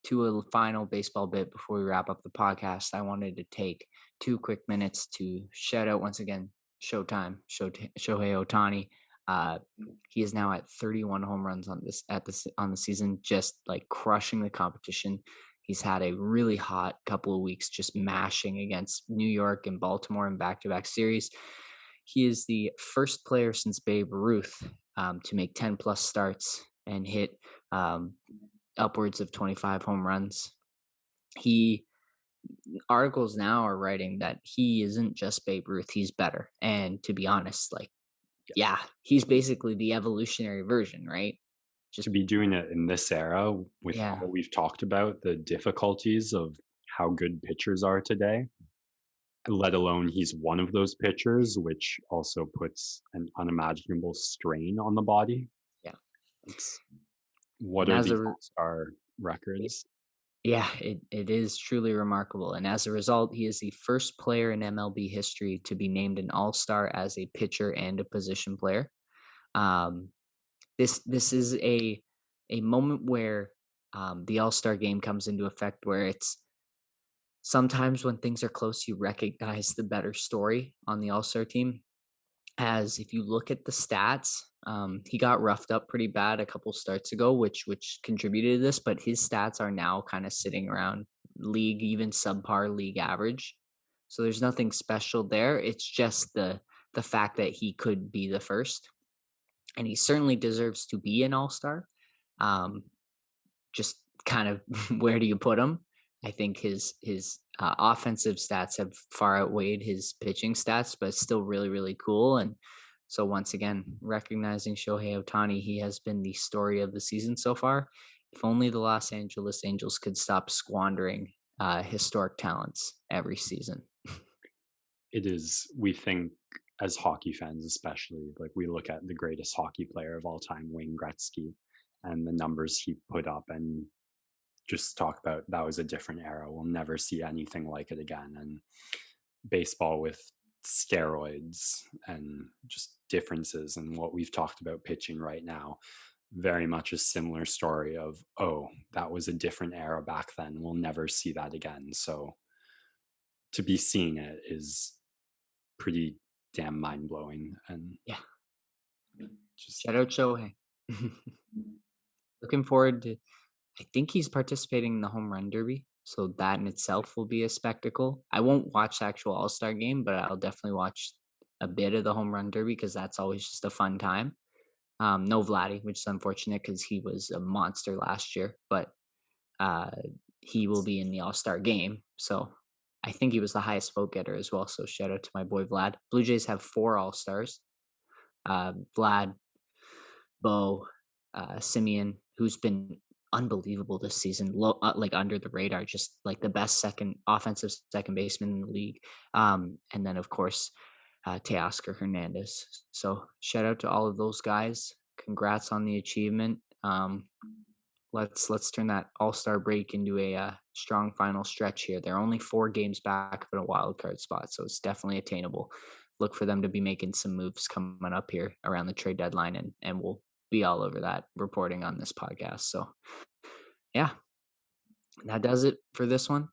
to a final baseball bit before we wrap up the podcast, I wanted to take 2 quick minutes to shout out once again Shohei Ohtani. Uh, he is now at 31 home runs on the season, just like crushing the competition. He's had a really hot couple of weeks, just mashing against New York and Baltimore in back-to-back series. He is the first player since Babe Ruth to make 10 plus starts and hit um, upwards of 25 home runs. He Articles now are writing that he isn't just Babe Ruth, he's better. And to be honest, like, yeah, he's basically the evolutionary version, right? To Just be doing it in this era with yeah, all we've talked about, the difficulties of how good pitchers are today, let alone he's one of those pitchers, which also puts an unimaginable strain on the body. yeah. It's what And are as these a all-star records? Yeah, it is truly remarkable. And as a result, he is the first player in MLB history to be named an All Star as a pitcher and a position player. Um, this is a moment where the All Star game comes into effect, where it's sometimes when things are close, you recognize the better story on the All Star team. As if you look at the stats, he got roughed up pretty bad a couple starts ago, which contributed to this. But his stats are now kind of sitting around league, even subpar league average. So there's nothing special there. It's just the fact that he could be the first, and he certainly deserves to be an All Star. Um, just kind of where do you put him? I think his offensive stats have far outweighed his pitching stats, but still really really cool. And so once again, recognizing Shohei Ohtani, he has been the story of the season so far. If only the Los Angeles Angels could stop squandering historic talents every season. It is, we think, as hockey fans, especially, like we look at the greatest hockey player of all time, Wayne Gretzky, and the numbers he put up, and just talk about that was a different era. We'll never see anything like it again. And baseball with steroids and just differences and what we've talked about pitching right now, very much a similar story of, oh, that was a different era back then, we'll never see that again. So to be seeing it is pretty damn mind-blowing. And Yeah, just, shout out Shohei. Looking forward to. I think he's participating in the home run derby, so that in itself will be a spectacle. I won't watch the actual All-Star game, but I'll definitely watch a bit of the home run derby because that's always just a fun time. No Vladdy, which is unfortunate because he was a monster last year, but uh, he will be in the All-Star game. So I think he was the highest vote getter as well. So shout out to my boy Vlad. Blue Jays have 4 All-Stars. Vlad, Bo, Simeon, who's been unbelievable this season, like under the radar, just like the best second offensive second baseman in the league. And then of course, Teoscar Hernandez. So shout out to all of those guys. Congrats on the achievement. Let's turn that All Star break into a strong final stretch here. They're only 4 games back of a wild card spot, so it's definitely attainable. Look for them to be making some moves coming up here around the trade deadline, and we'll be all over that reporting on this podcast. So yeah, that does it for this one.